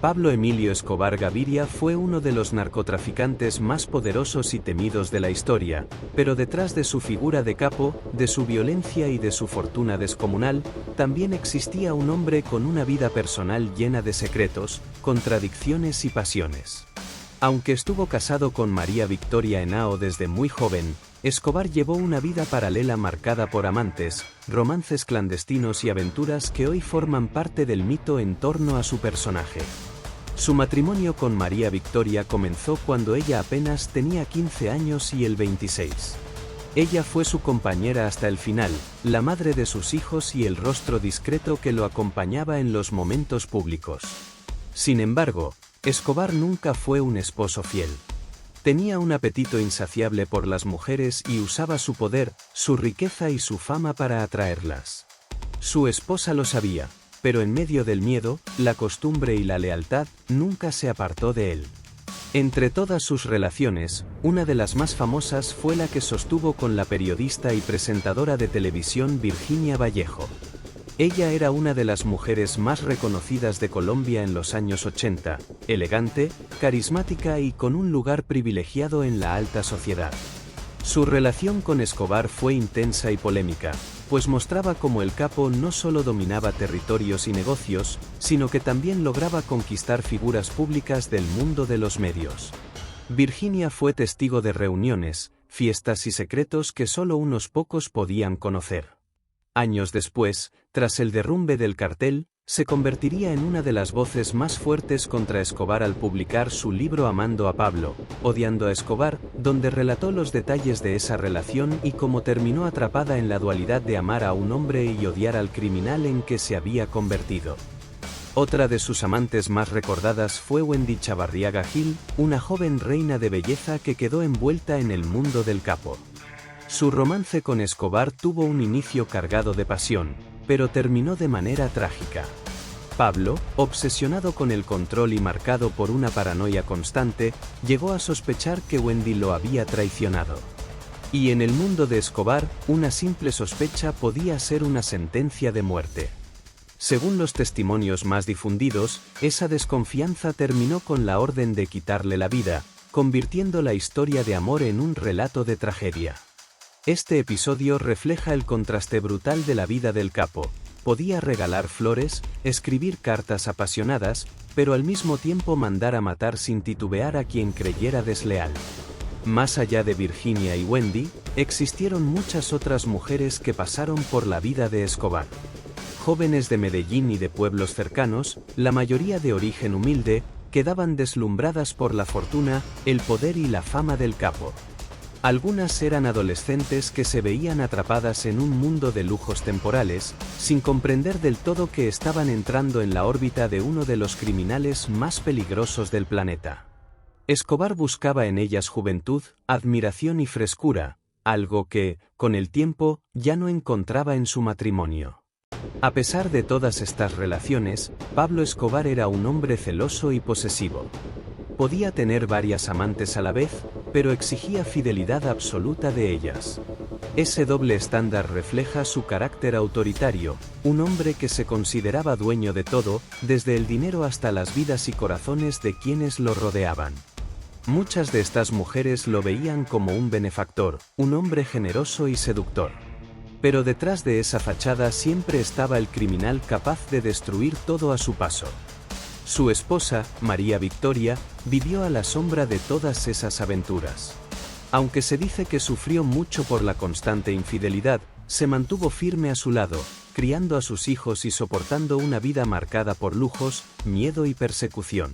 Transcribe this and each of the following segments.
Pablo Emilio Escobar Gaviria fue uno de los narcotraficantes más poderosos y temidos de la historia, pero detrás de su figura de capo, de su violencia y de su fortuna descomunal, también existía un hombre con una vida personal llena de secretos, contradicciones y pasiones. Aunque estuvo casado con María Victoria Henao desde muy joven, Escobar llevó una vida paralela marcada por amantes, romances clandestinos y aventuras que hoy forman parte del mito en torno a su personaje. Su matrimonio con María Victoria comenzó cuando ella apenas tenía 15 años y él 26. Ella fue su compañera hasta el final, la madre de sus hijos y el rostro discreto que lo acompañaba en los momentos públicos. Sin embargo, Escobar nunca fue un esposo fiel. Tenía un apetito insaciable por las mujeres y usaba su poder, su riqueza y su fama para atraerlas. Su esposa lo sabía, pero en medio del miedo, la costumbre y la lealtad, nunca se apartó de él. Entre todas sus relaciones, una de las más famosas fue la que sostuvo con la periodista y presentadora de televisión Virginia Vallejo. Ella era una de las mujeres más reconocidas de Colombia en los años 80, elegante, carismática y con un lugar privilegiado en la alta sociedad. Su relación con Escobar fue intensa y polémica, pues mostraba cómo el capo no solo dominaba territorios y negocios, sino que también lograba conquistar figuras públicas del mundo de los medios. Virginia fue testigo de reuniones, fiestas y secretos que solo unos pocos podían conocer. Años después, tras el derrumbe del cartel, se convertiría en una de las voces más fuertes contra Escobar al publicar su libro Amando a Pablo, odiando a Escobar, donde relató los detalles de esa relación y cómo terminó atrapada en la dualidad de amar a un hombre y odiar al criminal en que se había convertido. Otra de sus amantes más recordadas fue Wendy Chavarriaga Gil, una joven reina de belleza que quedó envuelta en el mundo del capo. Su romance con Escobar tuvo un inicio cargado de pasión, pero terminó de manera trágica. Pablo, obsesionado con el control y marcado por una paranoia constante, llegó a sospechar que Wendy lo había traicionado. Y en el mundo de Escobar, una simple sospecha podía ser una sentencia de muerte. Según los testimonios más difundidos, esa desconfianza terminó con la orden de quitarle la vida, convirtiendo la historia de amor en un relato de tragedia. Este episodio refleja el contraste brutal de la vida del capo. Podía regalar flores, escribir cartas apasionadas, pero al mismo tiempo mandar a matar sin titubear a quien creyera desleal. Más allá de Virginia y Wendy, existieron muchas otras mujeres que pasaron por la vida de Escobar. Jóvenes de Medellín y de pueblos cercanos, la mayoría de origen humilde, quedaban deslumbradas por la fortuna, el poder y la fama del capo. Algunas eran adolescentes que se veían atrapadas en un mundo de lujos temporales, sin comprender del todo que estaban entrando en la órbita de uno de los criminales más peligrosos del planeta. Escobar buscaba en ellas juventud, admiración y frescura, algo que, con el tiempo, ya no encontraba en su matrimonio. A pesar de todas estas relaciones, Pablo Escobar era un hombre celoso y posesivo. Podía tener varias amantes a la vez, pero exigía fidelidad absoluta de ellas. Ese doble estándar refleja su carácter autoritario, un hombre que se consideraba dueño de todo, desde el dinero hasta las vidas y corazones de quienes lo rodeaban. Muchas de estas mujeres lo veían como un benefactor, un hombre generoso y seductor. Pero detrás de esa fachada siempre estaba el criminal capaz de destruir todo a su paso. Su esposa, María Victoria, vivió a la sombra de todas esas aventuras. Aunque se dice que sufrió mucho por la constante infidelidad, se mantuvo firme a su lado, criando a sus hijos y soportando una vida marcada por lujos, miedo y persecución.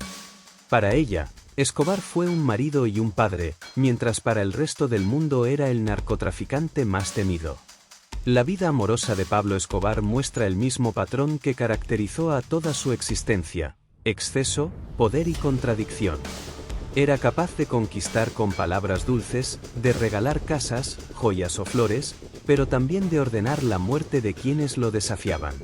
Para ella, Escobar fue un marido y un padre, mientras para el resto del mundo era el narcotraficante más temido. La vida amorosa de Pablo Escobar muestra el mismo patrón que caracterizó a toda su existencia: exceso, poder y contradicción. Era capaz de conquistar con palabras dulces, de regalar casas, joyas o flores, pero también de ordenar la muerte de quienes lo desafiaban.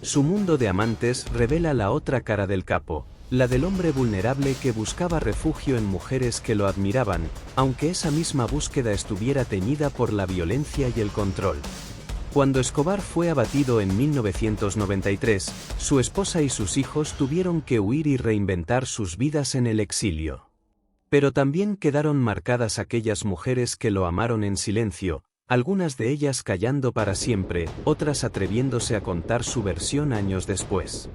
Su mundo de amantes revela la otra cara del capo, la del hombre vulnerable que buscaba refugio en mujeres que lo admiraban, aunque esa misma búsqueda estuviera teñida por la violencia y el control. Cuando Escobar fue abatido en 1993, su esposa y sus hijos tuvieron que huir y reinventar sus vidas en el exilio. Pero también quedaron marcadas aquellas mujeres que lo amaron en silencio, algunas de ellas callando para siempre, otras atreviéndose a contar su versión años después.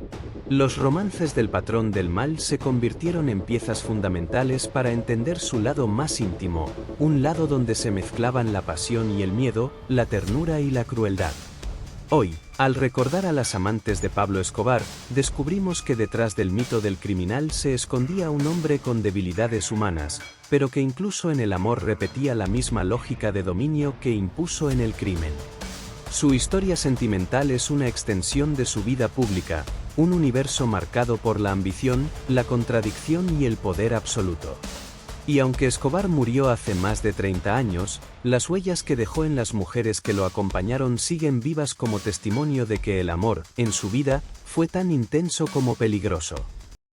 Los romances del patrón del mal se convirtieron en piezas fundamentales para entender su lado más íntimo, un lado donde se mezclaban la pasión y el miedo, la ternura y la crueldad. Hoy, al recordar a las amantes de Pablo Escobar, descubrimos que detrás del mito del criminal se escondía un hombre con debilidades humanas, pero que incluso en el amor repetía la misma lógica de dominio que impuso en el crimen. Su historia sentimental es una extensión de su vida pública, un universo marcado por la ambición, la contradicción y el poder absoluto. Y aunque Escobar murió hace más de 30 años, las huellas que dejó en las mujeres que lo acompañaron siguen vivas como testimonio de que el amor, en su vida, fue tan intenso como peligroso.